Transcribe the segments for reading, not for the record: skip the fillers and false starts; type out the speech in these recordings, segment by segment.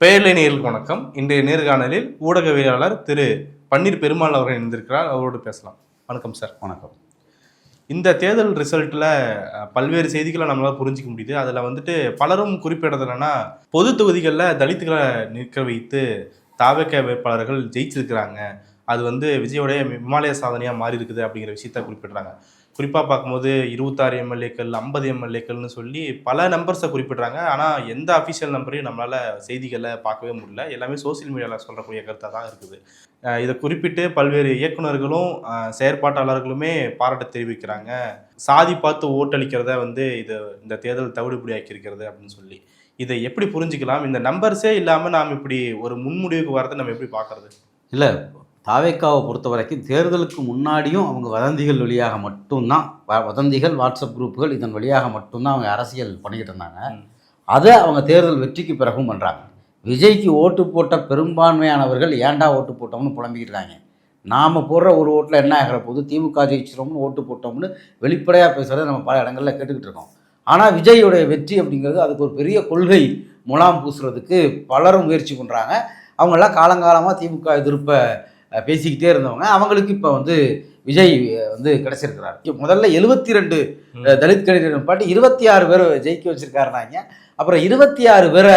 பெயர்லை நேயர்களுக்கு வணக்கம். இன்றைய நேர்காணலில் ஊடகவியலாளர் திரு பன்னீர் பெருமாள் அவர்கள் இணைந்திருக்கிறார். அவரோடு பேசலாம். வணக்கம் சார். வணக்கம். இந்த தேர்தல் ரிசல்ட்டில் பல்வேறு செய்திகளை நம்மளால் புரிஞ்சிக்க முடியுது. அதில் வந்துட்டு பலரும் குறிப்பிடுறது என்னன்னா, பொது தொகுதிகளில் தலித்துகளை நிற்க வைத்து தாவேக வேட்பாளர்கள் ஜெயிச்சிருக்கிறாங்க. அது விஜயோடைய இமாலய சாதனையாக மாறி இருக்குது அப்படிங்கிற விஷயத்த குறிப்பிடுறாங்க. குறிப்பாக பார்க்கும்போது 26 எம்எல்ஏக்கள் 50 எம்எல்ஏக்கள்னு சொல்லி பல நம்பர்ஸை குறிப்பிட்றாங்க. ஆனால் எந்த அஃபிஷியல் நம்பரையும் நம்மளால் செய்திகளை பார்க்கவே முடியல. எல்லாமே சோசியல் மீடியாவில் சொல்லக்கூடிய கருத்தாக தான் இருக்குது. இதை குறிப்பிட்டு பல்வேறு இயக்குநர்களும் செயற்பாட்டாளர்களுமே பாராட்டு தெரிவிக்கிறாங்க. சாதி பார்த்து ஓட்டளிக்கிறத இந்த தேர்தல் தவிடுபடியாக்கி இருக்கிறது அப்படின்னு சொல்லி இதை எப்படி புரிஞ்சுக்கலாம்? இந்த நம்பர்ஸே இல்லாமல் நாம் இப்படி ஒரு முன்முடிவுக்கு வரதை நம்ம எப்படி பார்க்கறது? இல்லை, தாவேக்காவை பொறுத்த வரைக்கும் தேர்தலுக்கு முன்னாடியும் அவங்க வதந்திகள் வழியாக மட்டும்தான், வதந்திகள் வாட்ஸ்அப் குரூப்புகள் இதன் வழியாக மட்டும்தான் அவங்க அரசியல் பண்ணிக்கிட்டு இருந்தாங்க. அதை அவங்க தேர்தல் வெற்றிக்கு பிறகும் பண்ணுறாங்க. விஜய்க்கு ஓட்டு போட்ட பெரும்பான்மையானவர்கள் ஏன்டா ஓட்டு போட்டோம்னு புலம்பிக்கிட்டு இருக்காங்க. நாம் போடுற ஒரு ஓட்டில் என்ன ஆகிற போது திமுக ஜெயிச்சிரோம்னு ஓட்டு போட்டோம்னு வெளிப்படையாக பேசுகிறத நம்ம பல இடங்களில் கேட்டுக்கிட்டு இருக்கோம். ஆனால் விஜயோடைய வெற்றி அப்படிங்கிறது அதுக்கு ஒரு பெரிய கொள்கை முலாம் பூசுறதுக்கு பலரும் முயற்சி பண்ணுறாங்க. அவங்களாம் காலங்காலமாக திமுக எதிர்ப்பை பேசிக்கிட்டே இருந்தவங்க. அவங்களுக்கு இப்போ விஜய் கிடைச்சிருக்கிறார். முதல்ல 72 தலித் கணிதர் நிப்பாட்டி 26 பேரை ஜெயிக்க வச்சிருக்காருனாங்க. அப்புறம் 26 பேரை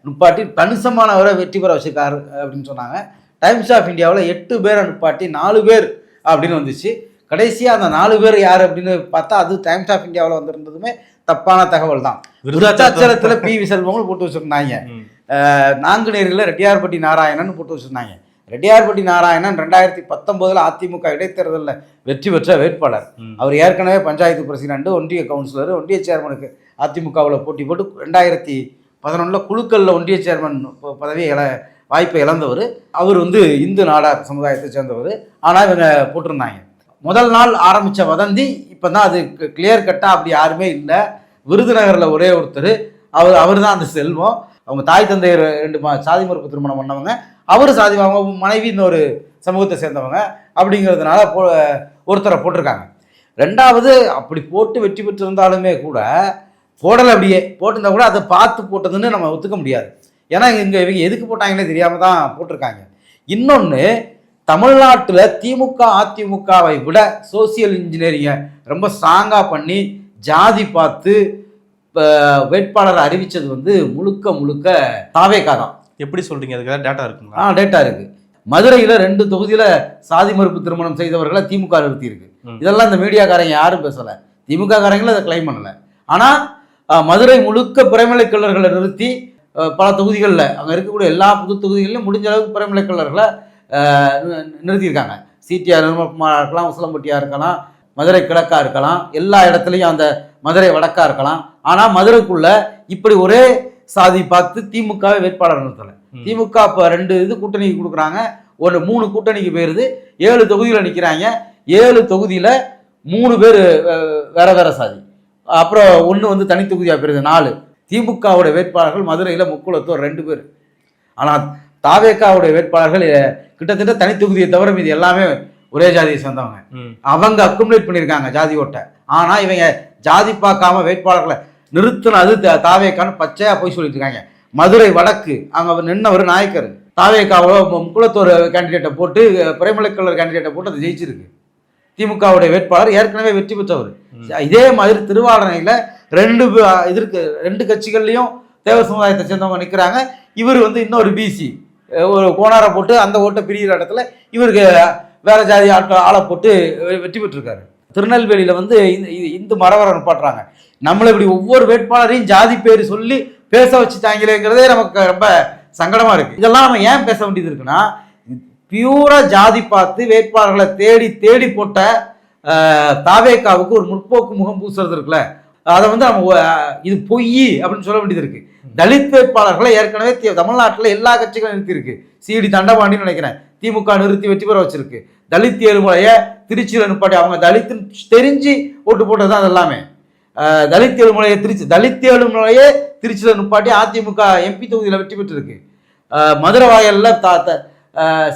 நிப்பாட்டி கணிசமானவரை வெற்றி பெற வச்சிருக்காரு அப்படின்னு சொன்னாங்க. டைம்ஸ் ஆஃப் இந்தியாவில் 8 பேரை நிப்பாட்டி 4 பேர் அப்படின்னு வந்துச்சு. கடைசியாக அந்த 4 பேர் யார் அப்படின்னு பார்த்தா அது டைம்ஸ் ஆஃப் இந்தியாவில் வந்திருந்ததுமே தப்பான தகவல் தான். விருதாச்சலத்தில் பி.வி. செல்வங்கள் போட்டு வச்சுருந்தாங்க. நாங்குநேரியில் ரெட்டியார்பட்டி நாராயணன் போட்டு வச்சுருந்தாங்க. ரெட்டியார்பட்டி நாராயணன் 2019 அதிமுக இடைத்தேர்தலில் வெற்றி பெற்ற வேட்பாளர். அவர் ஏற்கனவே பஞ்சாயத்து பிரசிடண்ட், ஒன்றிய கவுன்சிலர், ஒன்றிய சேர்மனுக்கு அதிமுகவில் போட்டி போட்டு 2011 குழுக்களில் ஒன்றிய சேர்மன் வாய்ப்பை இழந்தவர். அவர் இந்து நாடார் சமுதாயத்தை சேர்ந்தவர். ஆனால் இவங்க போட்டிருந்தாங்க. முதல் நாள் ஆரம்பித்த வதந்தி இப்போ தான் அது கிளியர் கட்டாக அப்படி யாருமே இல்லை. விருதுநகரில் ஒரே ஒருத்தர், அவர் தான் அந்த செல்வம். அவங்க தாய் தந்தையர் 2 சாதி மறுப்பு திருமணம் பண்ணவங்க. அவர் சாதி, அவங்க மனைவி இன்னொரு சமூகத்தை சேர்ந்தவங்க அப்படிங்கிறதுனால ஒருத்தரை போட்டிருக்காங்க. ரெண்டாவது, அப்படி போட்டு வெற்றி பெற்றிருந்தாலுமே கூட போடலை, அப்படியே போட்டிருந்தா கூட அதை பார்த்து போட்டதுன்னு நம்ம ஒத்துக்க முடியாது. ஏன்னா இவங்க எதுக்கு போட்டாங்களே தெரியாமல் தான் போட்டிருக்காங்க. இன்னொன்று, தமிழ்நாட்டில் திமுக அதிமுகவை விட சோசியல் இன்ஜினியரிங்கை ரொம்ப ஸ்ட்ராங்காக பண்ணி ஜாதி பார்த்து வேட்பாளரை அறிவித்தது முழுக்க தாவேகா தான். எப்படி சொல்கிறீங்க? அதுக்காக டேட்டா இருக்குங்களா? டேட்டா இருக்குது. மதுரையில் 2 தொகுதியில் சாதி மறுப்பு திருமணம் செய்தவர்களை திமுக நிறுத்தியிருக்கு. இதெல்லாம் இந்த மீடியாக்காரங்க யாரும் பேசலை. திமுக காரங்களும் அதை கிளைம் பண்ணலை. ஆனால் மதுரை முழுக்க பிறைமலை கல்லர்களை நிறுத்தி பல தொகுதிகளில் அங்கே இருக்கக்கூடிய எல்லா புது தொகுதிகளிலும் முடிஞ்ச அளவுக்கு பிறைமலை கல்லர்களை நிறுத்தியிருக்காங்க. சிடிஆர் நிர்மல்குமாராக இருக்கலாம், உசிலம்பட்டியாக இருக்கலாம், மதுரை கிழக்காக இருக்கலாம், எல்லா இடத்துலையும் அந்த மதுரை வடக்காக இருக்கலாம். ஆனால் மதுரைக்குள்ளே இப்படி ஒரே சாதி பார்த்து திமுகவை வேட்பாளர் நிறுத்தலை. திமுக இப்போ 2 கூட்டணிக்கு கொடுக்குறாங்க. 3 கூட்டணிக்கு போயிருது. 7 தொகுதியில் நிற்கிறாங்க. 7 தொகுதியில் 3 பேர் வேற வேற சாதி, அப்புறம் 1 தனி தொகுதியாக போயிருது. 4 திமுகவுடைய வேட்பாளர்கள் மதுரையில் முக்குளத்தோர் 2 பேர். ஆனால் தாவேக்காவுடைய வேட்பாளர்கள் கிட்டத்தட்ட தனி தொகுதியை தவிர மீது எல்லாமே ஒரே ஜாதியை சேர்ந்தவங்க. அவங்க அக்குமுலேட் பண்ணியிருக்காங்க ஜாதி ஓட்டை. ஆனால் இவங்க ஜாதி பார்க்காம வேட்பாளர்களை நிறுத்தினது தாவேக்கான்னு பச்சையாக போய் சொல்லிட்டு இருக்காங்க. மதுரை வடக்கு அங்கே நின்னவர் நாயக்கர். தாவேக்காவை முக்குளத்தோர் கேண்டிடேட்டை போட்டு பிறைமலைக்கல்லர் கேண்டிடேட்டை போட்டு அது ஜெயிச்சிருக்கு. திமுகவுடைய வேட்பாளர் ஏற்கனவே வெற்றி பெற்றவர். இதே மாதிரி திருவாரணையில் 2 கட்சிகள்லையும் தேவர் சமுதாயத்தை சேர்ந்தவங்க நிற்கிறாங்க. இவர் இன்னொரு பிசி ஒரு கோணாரை போட்டு அந்த ஓட்டை பிரிகிற இடத்துல இவருக்கு வேற ஜாதி ஆளை போட்டு வெற்றி பெற்றிருக்காரு. திருநெல்வேலியில் இந்து மரவரை நிப்பாட்டுறாங்க. நம்மளை இப்படி ஒவ்வொரு வேட்பாளரையும் ஜாதி பேர் சொல்லி பேச வச்சுட்டாங்களேங்கிறதே நமக்கு ரொம்ப சங்கடமாக இருக்குது. இதெல்லாம் நம்ம ஏன் பேச வேண்டியது இருக்குன்னா, பியூரா ஜாதி பார்த்து வேட்பாளர்களை தேடி போட்ட தாவேக்காவுக்கு ஒரு முற்போக்கு முகம் பூசுறது இருக்குல்ல, அதை நம்ம இது பொய் அப்படின்னு சொல்ல வேண்டியது இருக்குது. தலித் வேட்பாளர்களை ஏற்கனவே தமிழ்நாட்டில் எல்லா கட்சிகளும் நிறுத்தியிருக்கு. சிடி தண்டபாண்டின்னு நினைக்கிறேன் திமுக நிறுத்தி வெற்றி பெற வச்சிருக்கு. தலித் ஏழுமலையை திருச்சியில் நிப்பாட்டி அவங்க தலித்துன்னு தெரிஞ்சு ஓட்டு போட்டது தான். அது எல்லாமே தலித் ஏழுமலையை திருச்சியில் நிப்பாட்டி அதிமுக எம்பி தொகுதியில் வெற்றி பெற்றிருக்கு. மதுரை வாயலில்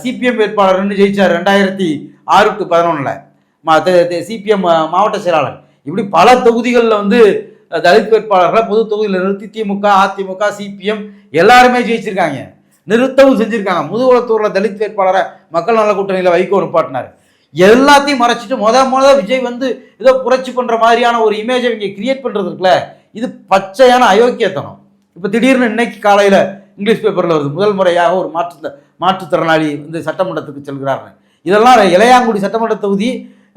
சிபிஎம் வேட்பாளர் ஜெயிச்சார் 2006 to 2011 சிபிஎம் மாவட்ட செயலாளர். இப்படி பல தொகுதிகளில் தலித் வேட்பாளர்களை பொது தொகுதியில் நிறுத்தி திமுக, அதிமுக, சிபிஎம் எல்லாருமே ஜெயிச்சிருக்காங்க, நிறுத்தவும் செஞ்சிருக்காங்க. முதுகுளத்தூர்ல தலித் வேட்பாளரை மக்கள் நல கூட்டணியில் வைகோ நிப்பாட்டினார். எல்லாத்தையும் மறைச்சிட்டு முத விஜய் வந்து ஏதோ புரட்சி பண்ற மாதிரியான ஒரு இமேஜை இங்க கிரியேட் பண்றது இருக்குல்ல, இது பச்சையான அயோக்கியத்தனம். இப்போ திடீர்னு இன்னைக்கு காலையில் இங்கிலீஷ் பேப்பரில் வருது, முதல் முறையாக ஒரு மாற்றுத்திறனாளி வந்து சட்டமன்றத்துக்கு செல்கிறார்கள். இதெல்லாம் இளையாங்குடி சட்டமன்ற தொகுதி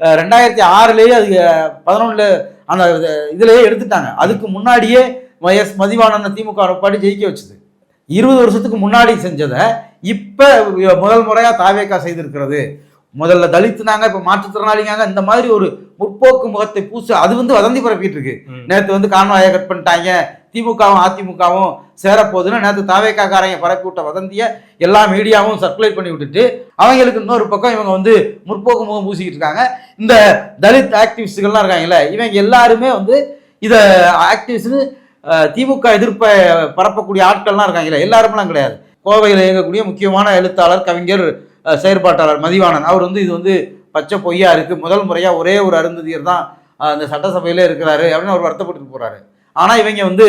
2006 அது 11 அந்த இதுலேயே எடுத்துட்டாங்க. அதுக்கு முன்னாடியே எஸ் மதிவாணன் திமுக பாடி ஜெயிக்க வச்சுது. 20 வருஷத்துக்கு முன்னாடி செஞ்சதை இப்போ முதல் முறையாக தாவேக்கா செய்திருக்கிறது. முதல்ல தலித்துனாங்க, இப்போ மாற்றுத்திறனாளிங்க, இந்த மாதிரி ஒரு முற்போக்கு முகத்தை பூசு அது வந்து வதந்தி பரப்பிட்டு இருக்கு. நேற்று வந்து கான்வாயை கட் பண்ணிட்டாங்க, திமுகவும் அதிமுகவும் சேரப்போகுதுன்னு நேற்று தாவேக்காரங்க பரப்பி விட்ட வதந்தியை எல்லா மீடியாவும் சர்க்குலேட் பண்ணி விட்டுட்டு அவங்களுக்கு இன்னொரு பக்கம் இவங்க வந்து முற்போக்கு முகம் பூசிக்கிட்டு இருக்காங்க. இந்த தலித் ஆக்டிவிஸ்டுகள்லாம் இருக்காங்கல்ல, இவங்க எல்லாருமே வந்து இதை ஆக்டிவிஸ்ட்னு திமுக எதிர்ப்பை பரப்பக்கூடிய ஆட்கள்லாம் இருக்காங்கல்ல, எல்லாருமெல்லாம் கிடையாது. கோவையில் இயங்கக்கூடிய முக்கியமான எழுத்தாளர், கவிஞர், செயற்பாட்டாளர் மதிவாணன் அவர் வந்து இது வந்து பச்சை பொய்யா இருக்குது, முதல் முறையாக ஒரே ஒரு அருந்ததியர் தான் அந்த சட்டசபையிலே இருக்கிறாரு அப்படின்னு அவர் வருத்தப்பட்டு போகிறாரு. ஆனால் இவங்க வந்து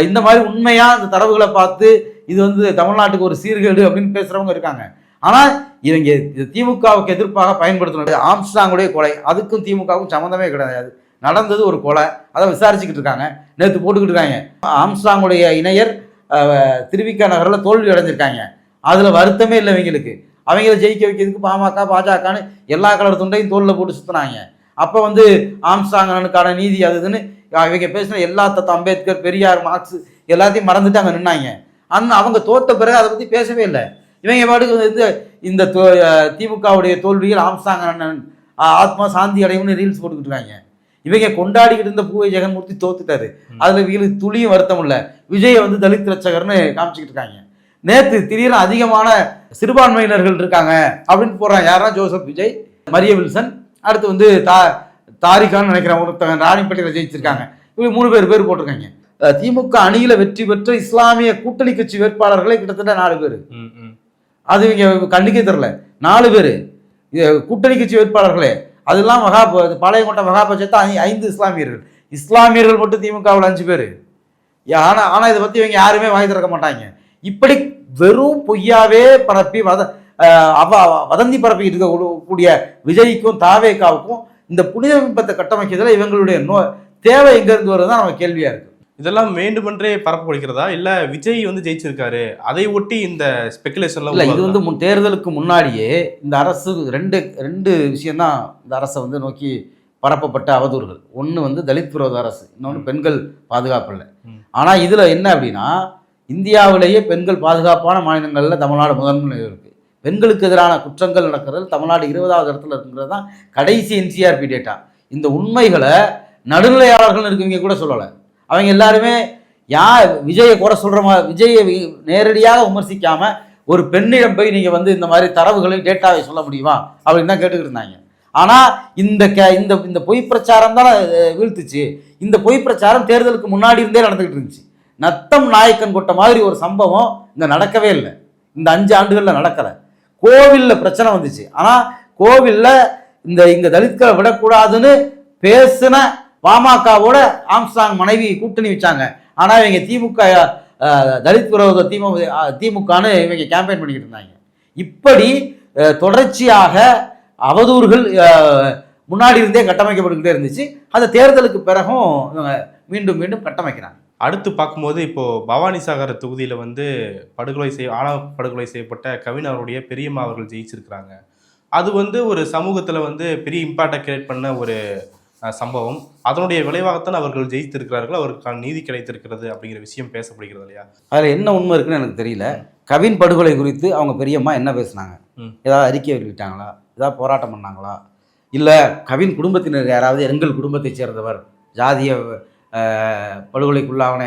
இந்த மாதிரி உண்மையாக அந்த தரவுகளை பார்த்து இது வந்து தமிழ்நாட்டுக்கு ஒரு சீர்கேடு அப்படின்னு பேசுகிறவங்க இருக்காங்க. ஆனால் இவங்க திமுகவுக்கு எதிர்ப்பாக பயன்படுத்தணும். ஆம்ஸ்ட்ராங்குடைய கொலை அதுக்கும் திமுகவுக்கும் சம்மந்தமே கிடையாது, நடந்தது ஒரு கொலை, அதை விசாரிச்சுக்கிட்டு இருக்காங்க, நேற்று போட்டுக்கிட்டு இருக்காங்க. ஆம்ஸ்ட்ராங்குடைய இணையர் திருவிக்கா நகரில் தோல்வி அடைஞ்சிருக்காங்க, அதில் வருத்தமே இல்லை இவங்களுக்கு. அவங்கள ஜெயிக்க வைக்கிறதுக்கு பாமக, பாஜகன்னு எல்லா கலர் துண்டையும் தோளில் போட்டு சுற்றினாங்க. அப்போ வந்து ஆம்ஸ்ட்ராங்கனுக்கான நீதி அதுன்னு இவங்க பேசின எல்லா அம்பேத்கர், பெரியார், மார்க்ஸ் எல்லாத்தையும் மறந்துட்டு அங்கே நின்னாங்க. அவங்க தோத்த பிறகு அதை பற்றி பேசவே இல்லை. இவங்க பாட்டுக்கு வந்து இந்த திமுகவுடைய தோல்வியில் ஆம்ஸ்ட்ராங் ஆத்மா சாந்தி அடையும்னு ரீல்ஸ் போட்டுக்கிட்டு இருக்காங்க. இவங்க கொண்டாடிக்கிட்டு இருந்த பூவை ஜெகன்மூர்த்தி தோத்துட்டாரு, அதில் இவங்களுக்கு துளியும் வருத்தம் இல்லை. விஜயை வந்து தலித் ரட்சகர்னு காமிச்சிக்கிட்டு இருக்காங்க. நேற்று திடீர்னு அதிகமான சிறுபான்மையினர்கள் இருக்காங்க அப்படின்னு போடுறாங்க. யாருன்னா ஜோசப் விஜய், மரிய வில்சன், அடுத்து வந்து தாரிகான்னு நினைக்கிறேன் ஒருத்தவங்க ராணிப்பேட்டையில் ஜெயிச்சிருக்காங்க. இவங்க 3 பேர் போட்டிருக்காங்க. திமுக அணியில் வெற்றி பெற்ற இஸ்லாமிய கூட்டணி கட்சி வேட்பாளர்களே கிட்டத்தட்ட 4 பேர். அது இவங்க கண்ணுக்கே தெரில, 4 பேர் கூட்டணி கட்சி வேட்பாளர்களே. அதெல்லாம் பாளையங்கோட்டை மகாபட்சத்தை 5 இஸ்லாமியர்கள் மட்டும் திமுகவில் 5 பேர். ஆனால் இதை பற்றி இவங்க யாருமே வாங்கி திறக்க மாட்டாங்க. இப்படி வெறும் பொய்யாவே பரப்பி வதந்தி பரப்பிக்கிட்டு இருக்கக்கூடிய விஜய்க்கும் தாவேக்காவுக்கும் இந்த புனித பிம்பத்தை கட்டமைக்கிறதுல இவங்களுடைய தேவை எங்கேருந்து வருதுதான் நம்ம கேள்வியா இருக்கு. இதெல்லாம் வேண்டுமென்றே பரப்பப்படுகிறதா இல்லை விஜய் வந்து ஜெயிச்சிருக்காரு அதை ஒட்டி இந்த ஸ்பெகுலேஷன்லாம் இல்லை? இது வந்து தேர்தலுக்கு முன்னாடியே இந்த அரசு ரெண்டு விஷயம்தான் இந்த அரசை வந்து நோக்கி பரப்பப்பட்ட அவதூறுகள். ஒன்று வந்து தலித் விரோத அரசு, இன்னொன்று பெண்கள் பாதுகாப்பு இல்லை. ஆனால் இதில் என்ன அப்படின்னா, இந்தியாவிலேயே பெண்கள் பாதுகாப்பான மாநிலங்களில் தமிழ்நாடு முதன்மை இருக்குது. பெண்களுக்கு எதிரான குற்றங்கள் நடக்கிறது தமிழ்நாடு 20வது இடத்துல இருக்குங்கிறது தான் கடைசி என்சிஆர்பி டேட்டா. இந்த உண்மைகளை நடுநிலையாளர்கள் இருக்கவங்க கூட சொல்லலை. அவங்க எல்லாருமே விஜயை குறை சொல்கிற மாதிரி, விஜயை நேரடியாக விமர்சிக்காமல் ஒரு பெண்ணிடம் போய் நீங்கள் வந்து இந்த மாதிரி தரவுகளை டேட்டாவை சொல்ல முடியுமா அப்படின்னு தான் கேட்டுக்கிட்டு இருந்தாங்க. ஆனால் இந்த பொய் பிரச்சாரம் தான் வீழ்த்துச்சு. இந்த பொய் பிரச்சாரம் தேர்தலுக்கு முன்னாடி இருந்தே நடந்துக்கிட்டு இருந்துச்சு. நத்தம் நாயக்கன் கொட்ட மாதிரி ஒரு சம்பவம் இங்கே நடக்கவே இல்லை, இந்த 5 ஆண்டுகளில் நடக்கலை. கோவிலில் பிரச்சனை வந்துச்சு, ஆனால் கோவிலில் இங்கே தலித்களை விடக்கூடாதுன்னு பேசின பாமகவோட ஆம்ஸ்ட்ராங் மனைவி கூட்டணி வச்சாங்க. ஆனால் இவங்க திமுக தலித் விரோத திமுகன்னு இவங்க கேம்பெயின் பண்ணிக்கிட்டு இருந்தாங்க. இப்படி தொடர்ச்சியாக அவதூறுகள் முன்னாடி இருந்தே கட்டமைக்கப்பட்டுக்கிட்டே இருந்துச்சு. அந்த தேர்தலுக்கு பிறகும் மீண்டும் மீண்டும் கட்டமைக்கிறாங்க. அடுத்து பார்க்கும்போது இப்போது பவானிசாகர் தொகுதியில் வந்து ஆணவ படுகொலை செய்யப்பட்ட கவின் அவருடைய பெரியம்மா அவர்கள் ஜெயிச்சிருக்கிறாங்க. அது வந்து ஒரு சமூகத்தில் வந்து பெரிய இம்பாக்டை கிரியேட் பண்ண ஒரு சம்பவம். அதனுடைய விளைவாகத்தான் அவர்கள் ஜெயித்திருக்கிறார்கள், அவருக்கான நீதி கிடைத்திருக்கிறது அப்படிங்கிற விஷயம் பேசப்படுகிறது இல்லையா? அதில் என்ன உண்மை இருக்குன்னு எனக்கு தெரியல. கவின் படுகொலை குறித்து அவங்க பெரியம்மா என்ன பேசுனாங்க? ஏதாவது அறிக்கை வெளியிட்டாங்களா? ஏதாவது போராட்டம் பண்ணாங்களா? இல்லை கவின் குடும்பத்தினர் யாராவது எங்கள் குடும்பத்தை சேர்ந்தவர் ஜாதிய படுகொலைக்குள்ளான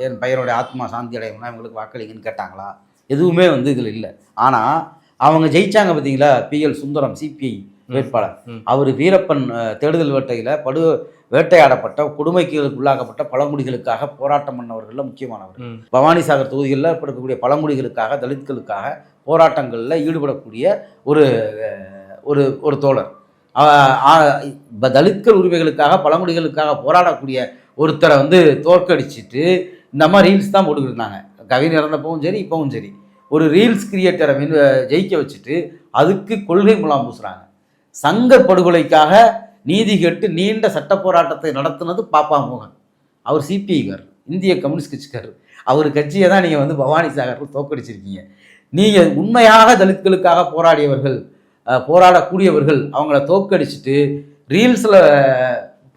என் பையனுடைய ஆத்மா சாந்தி அடையணும்னா இவங்களுக்கு வாக்களிங்கன்னு கேட்டாங்களா? எதுவுமே வந்து இதில் இல்லை. ஆனால் அவங்க ஜெயிச்சாங்க பார்த்தீங்களா, பிஎல் சுந்தரம் சிபிஐ வேட்பாளர், அவர் வீரப்பன் தேடுதல் வேட்டையில் வேட்டையாடப்பட்ட கொடுமைக்கு உள்ளாக்கப்பட்ட பழங்குடிகளுக்காக போராட்டம் பண்ணவர்களில் முக்கியமானவர். பவானிசாகர் தொகுதிகளில் இருக்கக்கூடிய பழங்குடிகளுக்காக தலித்களுக்காக போராட்டங்களில் ஈடுபடக்கூடிய ஒரு தோழர். தலித்கள் உரிமைகளுக்காக பழங்குடிகளுக்காக போராடக்கூடிய ஒருத்தரை வந்து தோற்கடிச்சிட்டு இந்த மாதிரி ரீல்ஸ் தான் போட்டுக்கிட்டு இருந்தாங்க. கவின் இறந்தப்பவும் சரி இப்பவும் சரி ஒரு ரீல்ஸ் கிரியேட்டரை ஜெயிக்க வச்சுட்டு அதுக்கு கொள்கை முலாம் பூசுறாங்க. சங்கர் படுகொலைக்காக நீதி கேட்டு நீண்ட சட்ட போராட்டத்தை நடத்துனது பாப்பா மோகன். அவர் சிபிஐக்கார், இந்திய கம்யூனிஸ்ட் கட்சிக்கார். அவர் கட்சியை தான் நீங்கள் வந்து பவானி சாகர் தோற்கடிச்சிருக்கீங்க. நீங்கள் உண்மையாக தலித்களுக்காக போராடியவர்கள், போராடக்கூடியவர்கள் அவங்கள தோற்கடிச்சிட்டு ரீல்ஸில்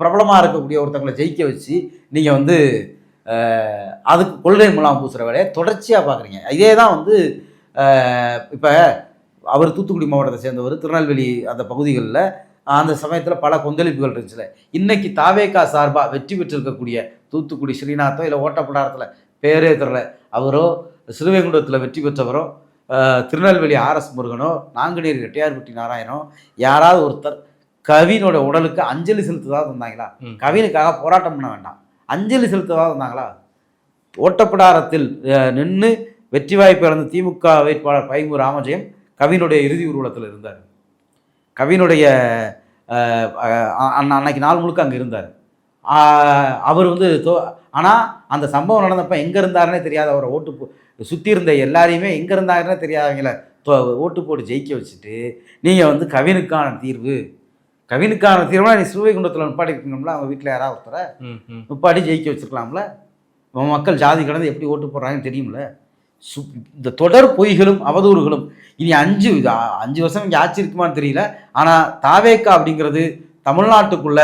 பிரபலமாக இருக்கக்கூடிய ஒருத்தவங்களை ஜெயிக்க வச்சு நீங்கள் வந்து அதுக்கு கொள்கை முலாம் பூசுகிற வேலையை தொடர்ச்சியாக பார்க்குறீங்க. இதே தான் வந்து இப்போ அவர் தூத்துக்குடி மாவட்டத்தை சேர்ந்தவர், திருநெல்வேலி அந்த பகுதிகளில் அந்த சமயத்தில் பல கொந்தளிப்புகள் இருந்துச்சுல. இன்றைக்கி தாவேகா சார்பாக வெற்றி பெற்றிருக்கக்கூடிய தூத்துக்குடி ஸ்ரீநாத்தோ இல்லை ஓட்டப்படாரத்தில் பேரே தெரில அவரோ, சிறுவைகுண்டத்தில் வெற்றி பெற்றவரோ, திருநெல்வேலி ஆர்எஸ் முருகனோ, நாங்குநேரி ரெட்டியார்பட்டி நாராயணோ யாராவது ஒருத்தர் கவினோட உடலுக்கு அஞ்சலி செலுத்துவதாக இருந்தாங்களா? கவினுக்காக போராட்டம் பண்ண வேண்டாம், அஞ்சலி செலுத்துவதாக இருந்தாங்களா? ஓட்டப்பிடாரத்தில் நின்று வெற்றி வாய்ப்பு இழந்த திமுக வேட்பாளர் பைமு ராமஜெயம் கவினுடைய இறுதி ஊர்வலத்தில் இருந்தார். கவினுடைய அன்னைக்கு நாள் முழுக்க அங்கே இருந்தார். அவர் வந்து ஆனால் அந்த சம்பவம் நடந்தப்போ எங்கே இருந்தாருன்னே தெரியாத அவரை சுற்றி இருந்த எல்லாரையுமே எங்கே இருந்தாருன்னே தெரியாதவங்கள ஓட்டு போட்டு ஜெயிக்க வச்சுட்டு நீங்கள் வந்து கவினுக்கான தீர்வுனா நீ சிறுவைகுண்டத்தில் நிப்பாட்டி இருக்கணும்ல, அவங்க வீட்டில் யாராவது ஒருத்தரை நிப்பாட்டி ஜெயிக்க வச்சுருக்கலாம்ல. மக்கள் ஜாதி கடந்து எப்படி ஓட்டு போடுறாங்கன்னு தெரியும்ல. இந்த தொடர் பொய்களும் அவதூறுகளும் இனி 5 வருஷம் இங்கே ஆட்சி இருக்குமான்னு தெரியல. ஆனால் தாவேக்கா அப்படிங்கிறது தமிழ்நாட்டுக்குள்ள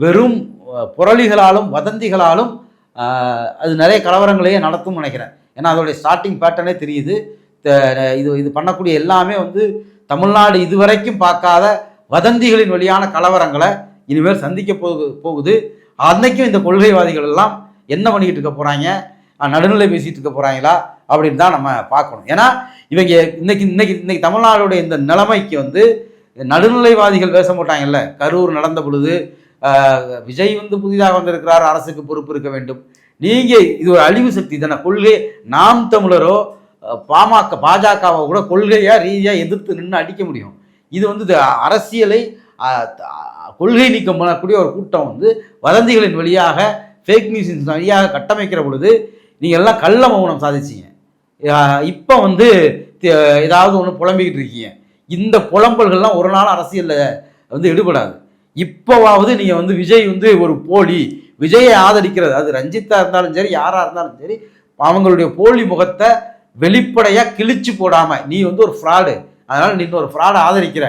வெறும் புரளிகளாலும் வதந்திகளாலும் அது நிறைய கலவரங்களையே நடத்தும் நினைக்கிறேன். ஏன்னா அதோடைய ஸ்டார்டிங் பேட்டர்னே தெரியுது. இது பண்ணக்கூடிய எல்லாமே வந்து தமிழ்நாடு இதுவரைக்கும் பார்க்காத வதந்திகளின் வழியான கலவரங்களை இனிமேல் சந்திக்க போகுது. அன்னைக்கும் இந்த கொள்கைவாதிகள் எல்லாம் என்ன பண்ணிக்கிட்டு இருக்க போகிறாங்க, நடுநிலை பேசிகிட்டு இருக்க போகிறாங்களா அப்படின்னு தான் நம்ம பார்க்கணும். ஏன்னா இவங்க இன்னைக்கு தமிழ்நாடுடைய இந்த நிலைமைக்கு வந்து நடுநிலைவாதிகள் பேச மாட்டாங்கல்ல. கரூர் நடந்த பொழுது விஜய் வந்து புதிதாக வந்திருக்கிறார், அரசுக்கு பொறுப்பு இருக்க வேண்டும். நீங்கள் இது ஒரு அழிவு சக்தி தானே. கொள்கை நாம் தமிழரோ பாஜகவை கூட கொள்கையாக ரீதியாக எதிர்த்து நின்று அடிக்க முடியும். இது வந்து அரசியலை கொள்கை நீக்கம் பண்ணக்கூடிய ஒரு கூட்டம் வந்து வதந்திகளின் வழியாக ஃபேக் நியூஸின் வழியாக கட்டமைக்கிற பொழுது நீங்கள் எல்லாம் கள்ள மௌனம் சாதிச்சிங்க. இப்போ வந்து ஏதாவது ஒன்று புலம்பிக்கிட்டு இருக்கீங்க. இந்த புலம்பல்கள்லாம் ஒரு நாள் அரசியலில் வந்து எடுபடாது. இப்போவாவது நீங்கள் வந்து விஜய் வந்து ஒரு போலி, விஜயை ஆதரிக்கிறது, அது ரஞ்சித்தா இருந்தாலும் சரி யாராக இருந்தாலும் சரி, அவங்களுடைய போலி முகத்தை வெளிப்படையாக கிழிச்சு போடாமல் நீ வந்து ஒரு ஃப்ராடு, அதனால் நீ ஒரு ஃப்ராடை ஆதரிக்கிற,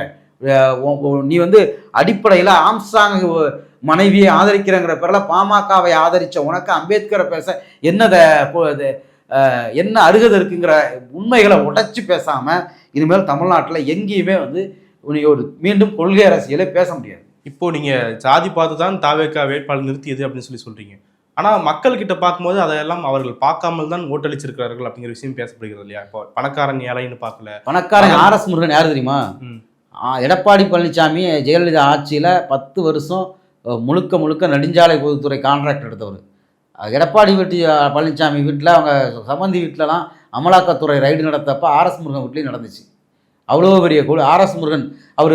நீ வந்து அடிப்படையில் ஆம்ஸ்ட்ராங் மனைவியை ஆதரிக்கிறங்கிற பேரில் பாமகவை ஆதரித்த உனக்கு அம்பேத்கரை பேச என்ன அருகதை இருக்குங்கிற உண்மைகளை உடைச்சி பேசாமல் இனிமேல் தமிழ்நாட்டில் எங்கேயுமே வந்து ஒரு மீண்டும் கொள்கை அரசியலை பேச முடியாது. இப்போ நீங்கள் ஜாதி பார்த்து தான் தாவேக்கா வேட்பாளர் நிறுத்தியது அப்படின்னு சொல்கிறீங்க. ஆனால் மக்கள்கிட்ட பார்க்கும்போது அதையெல்லாம் அவர்கள் பார்க்காமல் தான் ஓட்டளிச்சிருக்கிறார்கள் அப்படிங்கிற விஷயம் பேசப்படுகிறது இல்லையா? இப்போ பணக்காரன் ஏழைன்னு பார்க்கல. பணக்காரன் ஆர்எஸ் முருகன் யார் தெரியுமா? எடப்பாடி பழனிசாமி ஜெயலலிதா ஆட்சியில் 10 வருஷம் முழுக்க நெடுஞ்சாலை பொதுத்துறை கான்ட்ராக்ட் எடுத்தவர். எடப்பாடி பழனிசாமி வீட்டில் அவங்க சம்பந்தி வீட்டிலலாம் அமலாக்கத்துறை ரைடு நடத்தப்போ ஆர்எஸ் முருகன் வீட்லேயும் நடந்துச்சு. அவ்வளோ பெரிய கூட ஆர்எஸ் முருகன் அவர்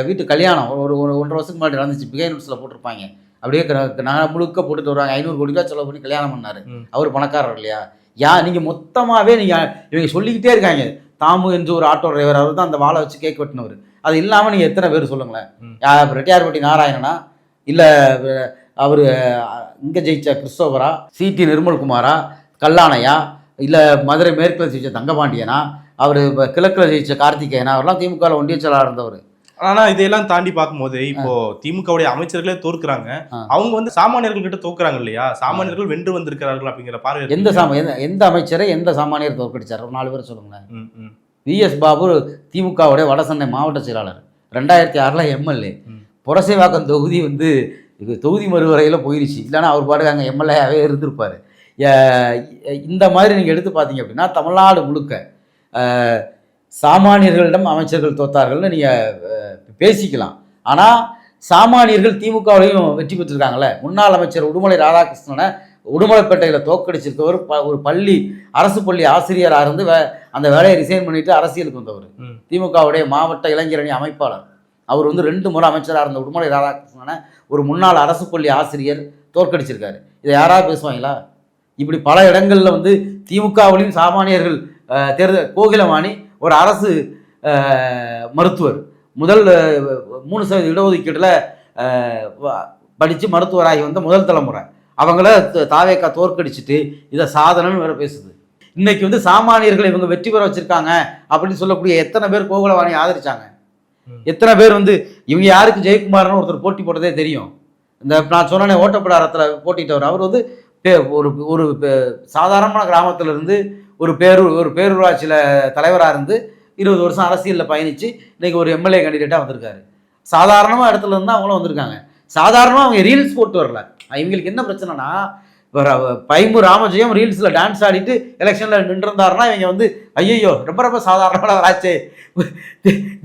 வீட்டு கல்யாணம் ஒரு 1.5 வருஷத்துக்கு முன்னாடி நடந்துச்சு. பிகை நியூஸில் போட்டிருப்பாங்க. அப்படியே நான் முழுக்க போட்டுட்டு வருவாங்க. 500 கோடி ரூபா செலவு பண்ணி கல்யாணம் பண்ணார். அவர் பணக்காரர் இல்லையா? நீங்கள் மொத்தமாகவே இவங்க சொல்லிக்கிட்டே இருக்காங்க. தாமு என்று ஒரு ஆட்டோ டிரைவர், அவர் தான் அந்த வாழை வச்சு கேக் வெட்டினவர். அது இல்லாமல் நீங்கள் எத்தனை பேர் சொல்லுங்களேன். ரெட்டியார்பட்டி நாராயணனா, இல்லை அவர் இங்கே ஜெயிச்ச கிறிஸ்தோபரா, சிடி நிர்மல்குமாரா, கல்லாணையா, இல்லை மதுரை மேற்கில் ஜெயிச்ச தங்கபாண்டியனா, அவர் கிழக்கில் ஜெயிச்ச கார்த்திகேயனா, அவர்லாம் திமுகவில் ஒன்றிய செயலாளர் இருந்தவர். ஆனால் இதையெல்லாம் தாண்டி பார்க்கும்போது இப்போ திமுகவுடைய அமைச்சர்களே தோற்கிறாங்க. அவங்க வந்து சாமானியர்கள் கிட்ட தோக்குறாங்க இல்லையா? சாமானியர்கள் வென்று வந்திருக்கிறார்கள் அப்படிங்கிற பார்வை. எந்த அமைச்சரை எந்த சாமானியர் தோற்கடிச்சார்? 4 பேர் சொல்லுங்களேன். விஎஸ் பாபு திமுகவுடைய வடசென்னை மாவட்ட செயலாளர், 2006 எம்எல்ஏ. புரசைவாக்கம் தொகுதி வந்து தொகுதி மறுவரையில் போயிடுச்சு. இல்லைன்னா அவர் பாட்டுக்கு அங்கே எம்எல்ஏவே இருந்திருப்பார். இந்த மாதிரி நீங்கள் எடுத்து பார்த்தீங்க அப்படின்னா தமிழ்நாடு முழுக்க சாமானியர்களிடம் அமைச்சர்கள் தோத்தார்கள்னு நீங்கள் பேசிக்கலாம். ஆனால் சாமானியர்கள் திமுகவிலையும் வெற்றி பெற்றிருக்காங்களே. முன்னாள் அமைச்சர் உடுமலை ராதாகிருஷ்ணனை உடுமலைப்பேட்டையில் தோற்கடிச்சிருக்கவர் ஒரு அரசு பள்ளி ஆசிரியராக இருந்து அந்த வேலையை ரிசைன் பண்ணிட்டு அரசியலுக்கு வந்தவர். திமுகவுடைய மாவட்ட இளைஞரணி அமைப்பாளர். அவர் வந்து 2 முறை அமைச்சராக இருந்த உடுமலை ராதாகிருஷ்ணனை ஒரு முன்னாள் அரசு பள்ளி ஆசிரியர் தோற்கடிச்சிருக்காரு. இதை யாராவது பேசுவாங்களா? இப்படி பல இடங்களில் வந்து திமுகவிலையும் சாமானியர்கள் தேர்தல் கோகிலவாணி ஒரு அரசு மருத்துவர் முதல் 3% இடஒதுக்கீட்டில் படித்து மருத்துவராகி வந்த முதல் தலைமுறை அவங்கள தாவேக்கா தோற்கடிச்சிட்டு இதை சாதனைன்னு வேற பேசுது. இன்னைக்கு வந்து சாமானியர்களை இவங்க வெற்றி பெற வச்சிருக்காங்க அப்படின்னு சொல்லக்கூடிய எத்தனை பேர் கோகுலவாணி ஆதரிச்சாங்க? எத்தனை பேர் வந்து இவங்க யாருக்கு ஜெயக்குமார்னு ஒருத்தர் போட்டி போட்டதே தெரியும். இந்த நான் சொன்னேனே ஓட்டப்படாரத்தில் போட்டிட்டவர் அவர் வந்து ஒரு சாதாரணமான கிராமத்தில் இருந்து ஒரு பேரூராட்சியில் தலைவராக இருந்து 20 வருஷம் அரசியலில் பயணித்து இன்றைக்கி ஒரு எம்எல்ஏ கேண்டிடேட்டாக வந்திருக்காரு. சாதாரணமாக இடத்துல இருந்து அவங்களும் வந்திருக்காங்க. சாதாரணமாக அவங்க ரீல்ஸ் போட்டு வரல. இவங்களுக்கு என்ன பிரச்சனைனா, இப்போ பைமு ராமஜெயம் ரீல்ஸில் டான்ஸ் ஆடிட்டு எலெக்ஷனில் நின்றுருந்தாருன்னா இவங்க வந்து ஐயோ ரொம்ப ரொம்ப சாதாரணமானவராச்சே.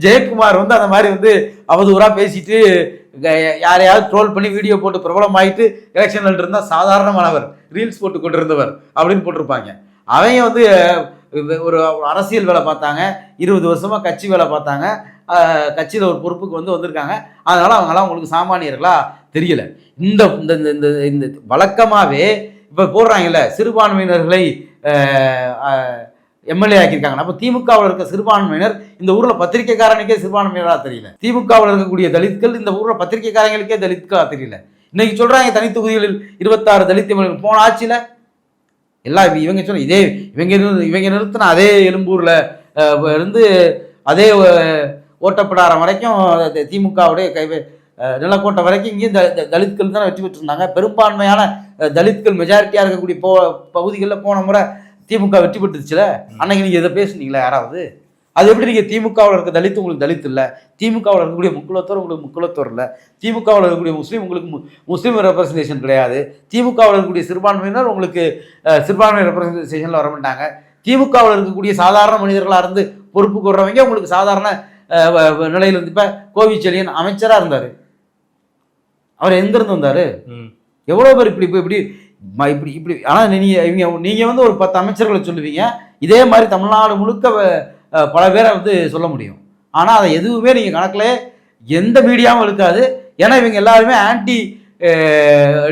ஜெயக்குமார் வந்து அந்த மாதிரி வந்து அவதூறாக பேசிட்டு யாரையாவது ட்ரோல் பண்ணி வீடியோ போட்டு பிரபலமாயிட்டு எலெக்ஷனில் இருந்தால் சாதாரணமானவர் ரீல்ஸ் போட்டு கொண்டு இருந்தவர் அப்படின்னு போட்டிருப்பாங்க. அவங்க வந்து ஒரு அரசியல் வேலை பார்த்தாங்க, 20 வருஷமாக கட்சி வேலை பார்த்தாங்க, கட்சியில் ஒரு பொறுப்புக்கு வந்திருக்காங்க. அதனால் அவங்களாம் உங்களுக்கு சாமானியர்களா தெரியல. இந்த இந்த இந்த வழக்கமாகவே இப்போ போடுறாங்கல்ல சிறுபான்மையினர்களை எம்எல்ஏ ஆக்கியிருக்காங்க. அப்போ திமுகவில் இருக்க சிறுபான்மையினர் இந்த ஊரில் பத்திரிகைக்காரனுக்கே சிறுபான்மையினராக தெரியல. திமுகவில் இருக்கக்கூடிய தலித்கள் இந்த ஊரில் பத்திரிகைக்காரங்களுக்கே தலித்களாக தெரியல. இன்னைக்கு சொல்கிறாங்க தனி தொகுதிகளில் 26 தலித் எம்எல்ஏ. போன ஆட்சியில் எல்லாம் இவங்க சொன்ன இதே இவங்க நிறுத்தின அதே எழும்பூரில் இருந்து அதே ஓட்டப்படாரம் வரைக்கும் திமுகவுடைய நிலக்கோட்டை வரைக்கும் இங்கேயும் தலித்கள் தான் வெற்றி பெற்றிருந்தாங்க. பெரும்பான்மையான தலித்கள் மெஜாரிட்டியாக இருக்கக்கூடிய பகுதிகளில் போன முறை திமுக வெற்றி பெற்றுச்சுல. அன்னைக்கு நீங்கள் இதை பேசுனீங்களா யாராவது? அது எப்படி நீங்கள் திமுகவில் இருக்க தலித் உங்களுக்கு தலித் இல்லை, திமுகவில் இருக்கக்கூடிய முக்குலத்தோர் உங்களுக்கு முக்குலத்தோர் இல்லை, திமுகவில் இருக்கக்கூடிய முஸ்லீம் உங்களுக்கு முஸ்லீம் ரெப்ரஸன்டேஷன் கிடையாது, திமுகவில் இருக்கக்கூடிய சிறுபான்மையினர் உங்களுக்கு சிறுபான்மை ரெப்ரஸன்டேஷனில் வர மாட்டாங்க, திமுகவில் இருக்கக்கூடிய சாதாரண மனிதர்களாக இருந்து பொறுப்பு கூடுறவங்க உங்களுக்கு சாதாரண நிலையில் இருந்து. இப்போ கோவிச்செழியன் அமைச்சராக இருந்தார், அவர் எங்கேருந்து வந்தார்? எவ்வளோ பேர் இப்படி இப்படி இப்படி இப்படி. ஆனால் நீங்கள் வந்து ஒரு 10 அமைச்சர்களை சொல்லுவீங்க, இதே மாதிரி தமிழ்நாடு முழுக்க பல பேரை வந்து சொல்ல முடியும். ஆனால் அதை எதுவுமே நீங்கள் கணக்கில் எந்த மீடியாவும் இருக்காது. ஏன்னா இவங்க எல்லாருமே ஆன்டி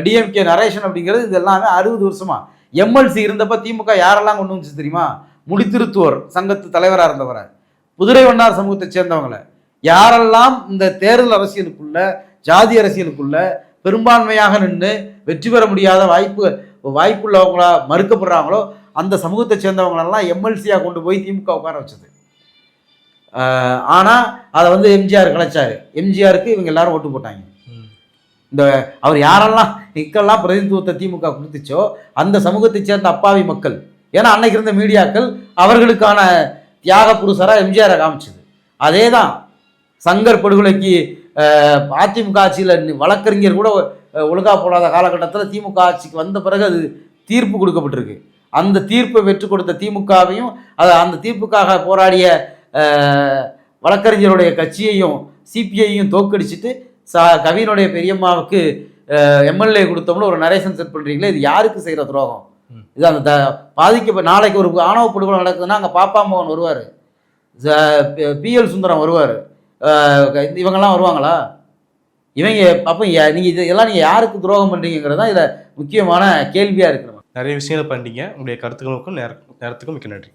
டிஎம்கே நரேஷன் அப்படிங்கிறது இது எல்லாமே 60 வருஷமா. எம்எல்சி இருந்தப்போ திமுக யாரெல்லாம் கொண்டு வந்துச்சு தெரியுமா? முடித்திருத்துவோர் சங்கத்து தலைவராக இருந்தவரை, குதிரை வண்ணார் சமூகத்தை சேர்ந்தவங்களை, யாரெல்லாம் இந்த தேர்தல் அரசியலுக்குள்ள ஜாதி அரசியலுக்குள்ள பெரும்பான்மையாக நின்று வெற்றி பெற முடியாத வாய்ப்புள்ளவங்களா மறுக்கப்படுறாங்களோ அந்த சமூகத்தை சேர்ந்தவங்களெல்லாம் எம்எல்சியாக கொண்டு போய் திமுக உட்கார வச்சது. ஆனால் அதை வந்து எம்ஜிஆர் கலைச்சாரு. எம்ஜிஆருக்கு இவங்க எல்லாரும் ஓட்டு போட்டாங்க. இந்த அவர் யாரெல்லாம் இக்கெல்லாம் பிரதிநிதித்துவத்தை திமுக கொடுத்துச்சோ அந்த சமூகத்தை சேர்ந்த அப்பாவி மக்கள், ஏன்னா அன்னைக்கு இருந்த மீடியாக்கள் அவர்களுக்கான தியாக புருஷராக எம்ஜிஆரை காமிச்சது. அதே தான் சங்கர் படுகொலைக்கு அதிமுக ஆட்சியில் வழக்கறிஞர் கூட ஒழுங்கா போடாத காலகட்டத்தில் திமுக ஆட்சிக்கு வந்த பிறகு அது தீர்ப்பு கொடுக்கப்பட்டிருக்கு. அந்த தீர்ப்பை பெற்றுக் கொடுத்த திமுகவையும் அந்த தீர்ப்புக்காக போராடிய வழக்கறிஞருடைய கட்சியையும் சிபிஐயும் தோக்கடிச்சிட்டு கவினுடைய பெரியம்மாவுக்கு எம்எல்ஏ கொடுத்தோம்னு ஒரு நரேஷன் செட் பண்ணுறீங்களே, இது யாருக்கு செய்கிற துரோகம்? இது அந்த நாளைக்கு ஒரு ஆணவ படுகொலை நடக்குதுன்னா அங்கே பாப்பா மோகன் வருவார், பிஎல் சுந்தரம் வருவார், இவங்கெல்லாம் வருவாங்களா? இவங்க அப்போ நீங்கள் இதெல்லாம் நீங்கள் யாருக்கு துரோகம் பண்ணுறீங்கிறது தான் இதில் முக்கியமான கேள்வியாக இருக்கிறோம். நிறைய விஷயங்கள் பண்ணிட்டீங்க. உங்களுடைய கருத்துக்களுக்கும் நேரத்துக்கும் மிக்க நன்றி.